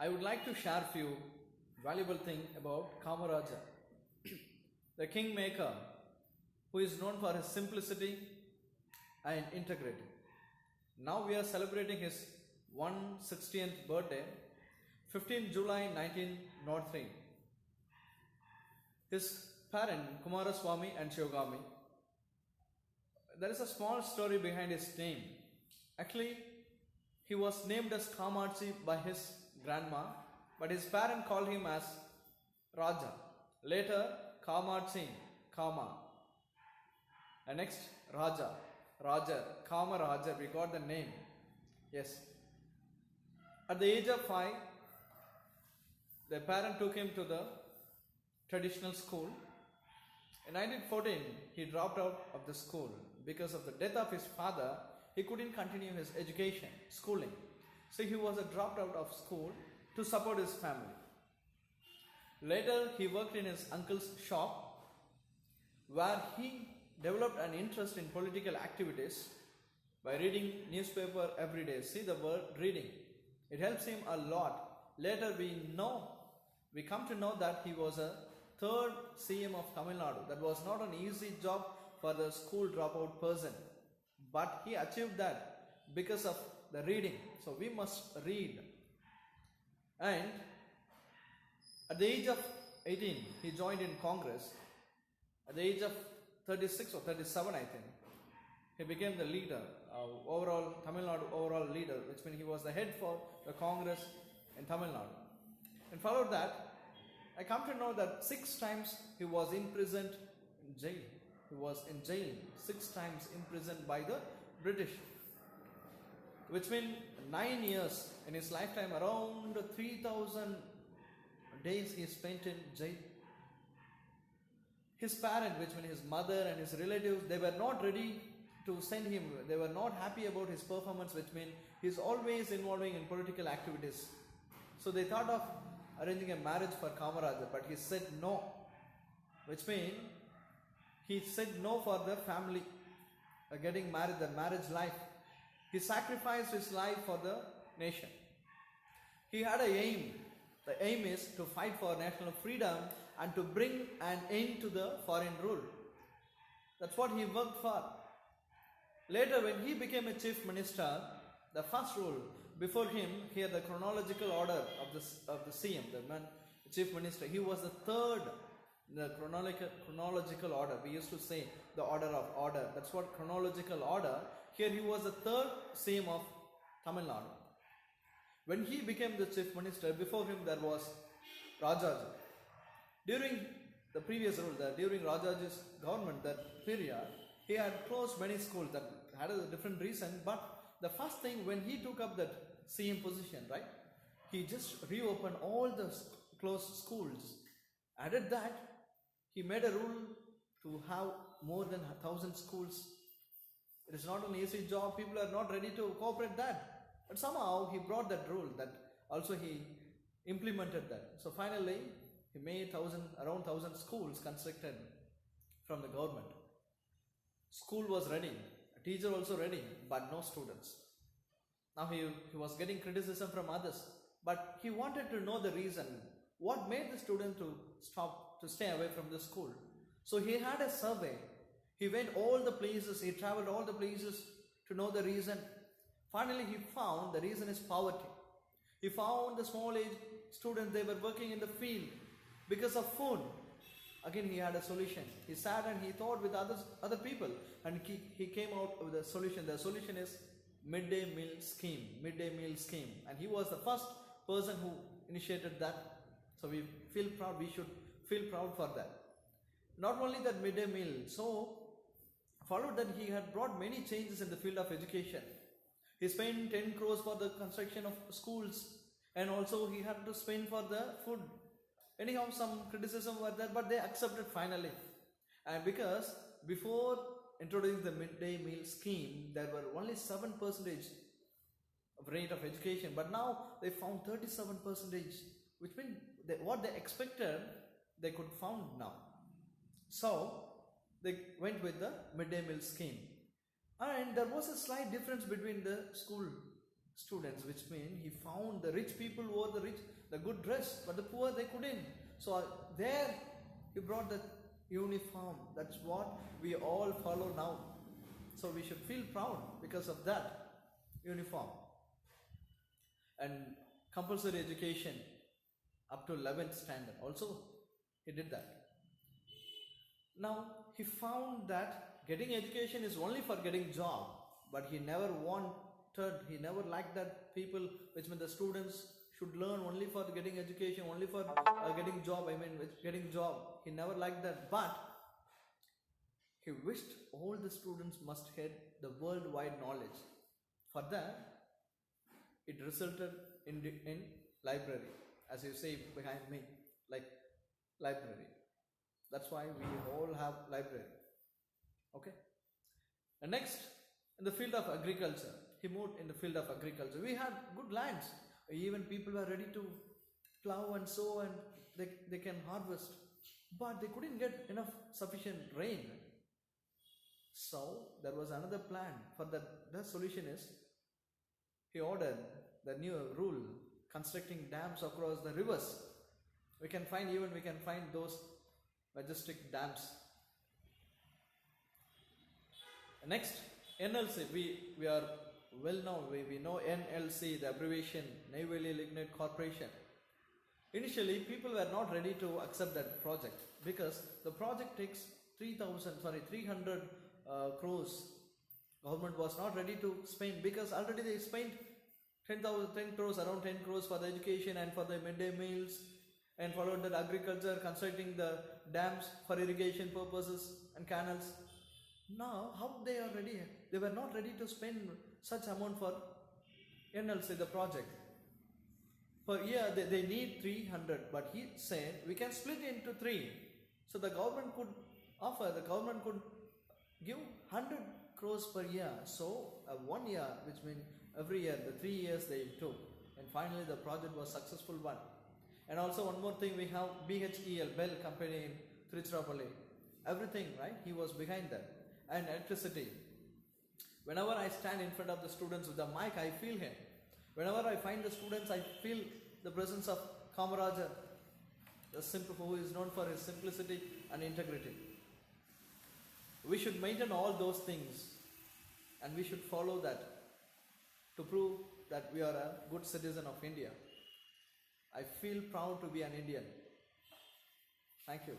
I would like to share few valuable thing about KAMARAJAR, the kingmaker who is known for his simplicity and integrity. Now we are celebrating his 160th birthday, 15 July 1903. His parent Kumaraswamy and Shivagami. There is a small story behind his name. Actually, he was named as Kamachi by his grandma, but his parent called him as Raja. Later, Kamachi, Kama. And next, Raja, KAMARAJAR, we got the name. Yes. At the age of 5, the parent took him to the traditional school. In 1914, he dropped out of the school. Because of the death of his father, he couldn't continue his education, schooling. So he was dropped out of school to support his family. Later, he worked in his uncle's shop, where he developed an interest in political activities by reading newspaper every day. See the word reading. It helps him a lot. Later we come to know that he was a third CM of Tamil Nadu. That was not an easy job for the school dropout person. But he achieved that because of the reading. So we must read. And at the age of 18, he joined in Congress. At the age of 36 or 37, I think, he became the leader, Tamil Nadu overall leader, which means he was the head for the Congress in Tamil Nadu. And followed that, I come to know that 6 times he was imprisoned in jail. He was in jail 6 times, imprisoned by the British, which means 9 years in his lifetime. Around 3,000 days he spent in jail. His parents, which means his mother and his relatives, they were not ready to send him. They were not happy about his performance, which means he's always involving in political activities. So they thought of arranging a marriage for KAMARAJAR, but he said no, which means he said no for the family, getting married, the marriage life. He sacrificed his life for the nation. He had an aim. The aim is to fight for national freedom and to bring an end to the foreign rule. That's what he worked for. Later, when he became a chief minister, the first rule before him, here the chronological order of the CM, the chief minister, he was the third, the chronological order. We used to say the order of order. That's what chronological order. Here he was the third CM of Tamil Nadu. When he became the chief minister, before him there was Rajaji. During the previous rule, during Rajaji's government, that period, he had closed many schools that had a different reason. But the first thing, when he took up that CM position, right, he just reopened all the closed schools. Added that, he made a rule to have more than 1,000 schools. It is not an easy job. People are not ready to cooperate that. But somehow he brought that rule, that also he implemented that. So finally, he made around 1,000 schools constructed from the government. School was ready, a teacher also ready, but no students. Now he was getting criticism from others, but he wanted to know the reason. What made the student to stay away from the school? So he had a survey. He went all the places, he traveled all the places to know the reason. Finally, he found the reason is poverty. He found the small age students, they were working in the field because of food. Again, he had a solution. He sat and he thought with other people, and he came out with a solution. The solution is midday meal scheme. And he was the first person who initiated that. So we feel proud. We should feel proud for that. Not only that midday meal, so followed that he had brought many changes in the field of education. He spent 10 crores for the construction of schools, and also he had to spend for the food. Anyhow, some criticism were there, but they accepted finally. And because before introducing the midday meal scheme, there were only 7% of rate of education, but now they found 37%, which means what they expected, they could found now. So they went with the midday meal scheme. And there was a slight difference between the school students, which means he found the rich people wore the good dress, but the poor they couldn't. So there he brought the uniform. That's what we all follow now. So we should feel proud because of that uniform. And compulsory education up to 11th standard also he did that. Now he found that getting education is only for getting job, but he never liked that people, which means the students should learn only for getting education, only for getting job. Getting job. He never liked that, but he wished all the students must get the worldwide knowledge. For that, it resulted in library, as you say behind me, like library. That's why we all have library. Okay. And next, in the field of agriculture, he moved in the field of agriculture. We had good lands. Even people were ready to plow and sow, and they can harvest. But they couldn't get enough sufficient rain. So there was another plan. For that, the solution is he ordered the new rule, constructing dams across the rivers. We can find those majestic dams. Next, NLC. We are well known. We know NLC, the abbreviation, Neyveli Lignite Corporation. Initially, people were not ready to accept that project because the project takes 300 crores. Government was not ready to spend because already they spent 10 crores, around 10 crores for the education and for the midday meals, and followed that agriculture, constructing the dams for irrigation purposes and canals. Now, how they are ready? They were not ready to spend such amount for NLC, the project. Per year, they need 300, but he said, we can split into 3. So the government could give 100 crores per year. So 1 year, which means every year, the 3 years they took. And finally the project was successful one. And also one more thing, we have BHEL, Bell company in Tiruchirappalli. Everything, right? He was behind that. And electricity. Whenever I stand in front of the students with the mic, I feel him. Whenever I find the students, I feel the presence of KAMARAJAR, who is known for his simplicity and integrity. We should maintain all those things, and we should follow that to prove that we are a good citizen of India. I feel proud to be an Indian. Thank you.